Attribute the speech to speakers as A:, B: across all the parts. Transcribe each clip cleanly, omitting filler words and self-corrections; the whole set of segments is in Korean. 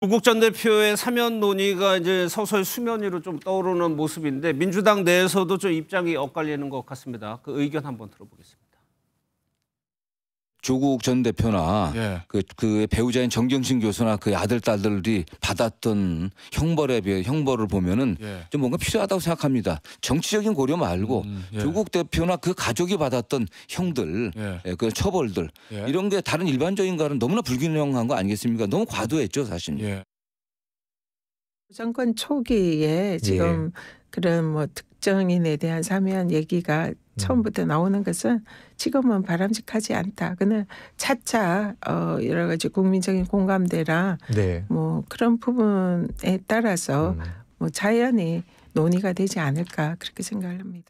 A: 조국 전 대표의 사면 논의가 이제 서서히 수면 위로 좀 떠오르는 모습인데 민주당 내에서도 좀 입장이 엇갈리는 것 같습니다. 그 의견 한번 들어보겠습니다.
B: 조국 전 대표나
C: 예.
B: 그 배우자인 정경심 교수나 그 아들 딸들이 받았던 형벌을 보면은
C: 예.
B: 좀 뭔가 필요하다고 생각합니다. 정치적인 고려 말고
C: 예.
B: 조국 대표나 그 가족이 받았던 형들,
C: 예.
B: 그 처벌들
C: 예.
B: 이런 게 다른 일반적인과는 너무나 불균형한 거 아니겠습니까? 너무 과도했죠, 사실.
C: 예.
D: 정권 초기에 지금 그런 뭐 특정인에 대한 사면 얘기가 처음부터 나오는 것은 지금은 바람직하지 않다. 그는 차차 여러 가지 국민적인 공감대랑 뭐 그런 부분에 따라서 뭐 자연히 논의가 되지 않을까 그렇게 생각을 합니다.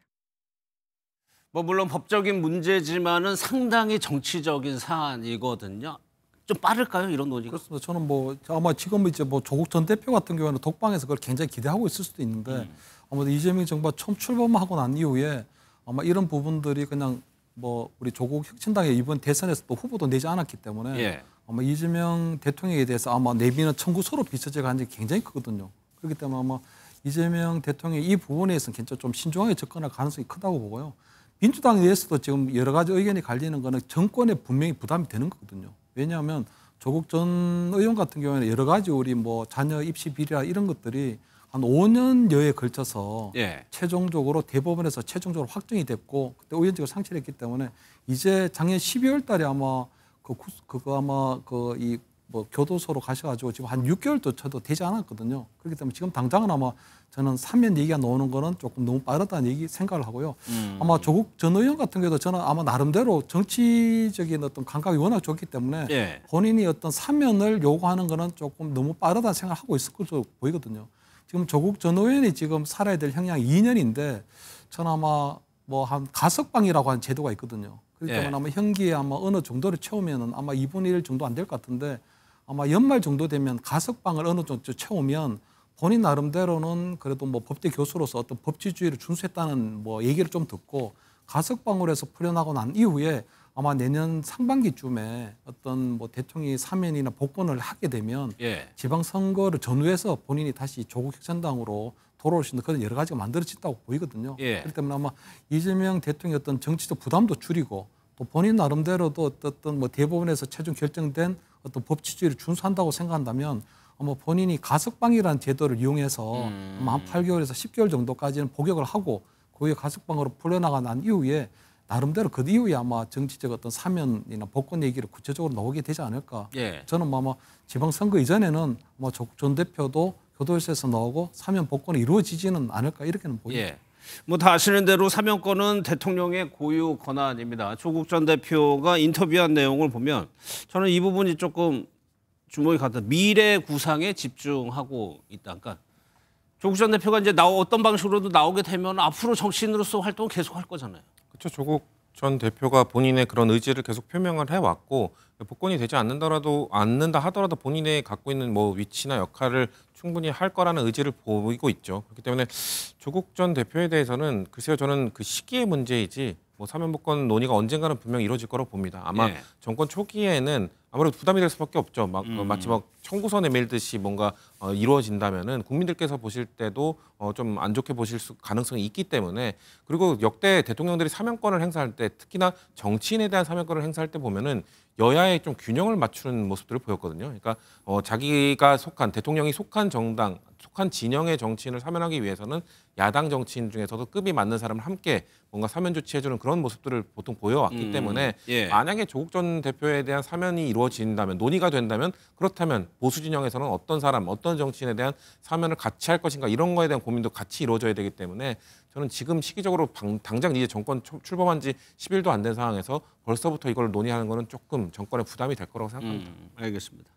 A: 뭐 물론 법적인 문제지만은 상당히 정치적인 사안이거든요. 좀 빠를까요, 이런 논의가?
C: 그렇습니다. 저는 뭐 아마 지금 이제 뭐 조국 전 대표 같은 경우에는 독방에서 그걸 굉장히 기대하고 있을 수도 있는데 아무래도 이재명 정부가 처음 출범하고 난 이후에 아마 이런 부분들이 그냥 뭐 우리 조국 혁신당의 이번 대선에서 또 후보도 내지 않았기 때문에 아마 이재명 대통령에 대해서 아마 내비는 청구서로 비춰져 가는 게 굉장히 크거든요. 그렇기 때문에 아마 이재명 대통령이 이 부분에서는 굉장히 좀 신중하게 접근할 가능성이 크다고 보고요. 민주당 내에서도 지금 여러 가지 의견이 갈리는 거는 정권에 분명히 부담이 되는 거거든요. 왜냐하면 조국 전 의원 같은 경우에는 여러 가지 우리 뭐 자녀 입시 비리라 이런 것들이 한 5년여에 걸쳐서 최종적으로 대법원에서 최종적으로 확정이 됐고 그때 의원직을 상실했기 때문에 이제 작년 12월 달에 아마 이 뭐 교도소로 가셔가지고 지금 한 6개월도 쳐도 되지 않았거든요. 그렇기 때문에 지금 당장은 아마 저는 사면 얘기가 나오는 거는 조금 너무 빠르다는 생각을 하고요. 아마 조국 전 의원 같은 경우도 저는 아마 나름대로 정치적인 어떤 감각이 워낙 좋기 때문에 본인이 어떤 사면을 요구하는 거는 조금 너무 빠르다는 생각을 하고 있을 것으로 보이거든요. 지금 조국 전 의원이 지금 살아야 될 형량이 2년인데 저는 아마 뭐 한 가석방이라고 하는 제도가 있거든요. 그렇기 때문에 아마 형기에 아마 어느 정도를 채우면은 아마 2분의 1 정도 안 될 것 같은데 아마 연말 정도 되면 가석방을 어느 정도 채우면 본인 나름대로는 그래도 뭐 법대 교수로서 어떤 법치주의를 준수했다는 뭐 얘기를 좀 듣고 가석방으로 해서 풀려나고 난 이후에 아마 내년 상반기쯤에 어떤 뭐 대통령이 사면이나 복권을 하게 되면 지방선거를 전후해서 본인이 다시 조국 혁신당으로 돌아올 수 있는 그런 여러 가지가 만들어진다고 보이거든요. 그렇기 때문에 아마 이재명 대통령의 어떤 정치적 부담도 줄이고 또 본인 나름대로도 어떤 뭐 대법원에서 최종 결정된 어떤 법치주의를 준수한다고 생각한다면 아마 본인이 가석방이라는 제도를 이용해서 아마 한 8개월에서 10개월 정도까지는 복역을 하고 그 후에 가석방으로 풀려나가 난 이후에 나름대로 그 이후에 아마 정치적 어떤 사면이나 복권 얘기를 구체적으로 나오게 되지 않을까. 저는 뭐 아마 지방선거 이전에는 아마 조국 전 대표도 교도소에서 나오고 사면 복권이 이루어지지는 않을까 이렇게는 보입니다.
A: 뭐 다 아시는 대로 사면권은 대통령의 고유 권한입니다. 조국 전 대표가 인터뷰한 내용을 보면 저는 이 부분이 조금 주목이 갔다. 미래 구상에 집중하고 있다. 그러니까 조국 전 대표가 이제 어떤 방식으로도 나오게 되면 앞으로 정치인으로서 활동을 계속할 거잖아요.
E: 그렇죠. 조국 전 대표가 본인의 그런 의지를 계속 표명을 해왔고 복권이 되지 않는다 하더라도 본인의 갖고 있는 뭐 위치나 역할을 충분히 할 거라는 의지를 보이고 있죠. 그렇기 때문에 조국 전 대표에 대해서는 글쎄요, 저는 그 시기의 문제이지 뭐 사면 복권 논의가 언젠가는 분명히 이루어질 거라고 봅니다. 아마 정권 초기에는 아무래도 부담이 될 수밖에 없죠. 마치 청구서 내밀듯이 뭔가 이루어진다면은 국민들께서 보실 때도 좀 안 좋게 보실 가능성이 있기 때문에 그리고 역대 대통령들이 사면권을 행사할 때 특히나 정치인에 대한 사면권을 행사할 때 보면은 여야의 좀 균형을 맞추는 모습들을 보였거든요. 그러니까 자기가 속한 대통령이 속한 정당, 속한 진영의 정치인을 사면하기 위해서는 야당 정치인 중에서도 급이 맞는 사람을 함께 뭔가 사면 조치해주는 그런 모습들을 보통 보여왔기 때문에 만약에 조국 전 대표에 대한 사면이 이루어진다면 논의가 된다면 그렇다면 보수 진영에서는 어떤 사람, 어떤 정치인에 대한 사면을 같이 할 것인가 이런 거에 대한 고민도 같이 이루어져야 되기 때문에 저는 지금 시기적으로 당장 이제 정권 출범한 지 10일도 안 된 상황에서 벌써부터 이걸 논의하는 거는 조금 정권에 부담이 될 거라고 생각합니다.
A: 알겠습니다.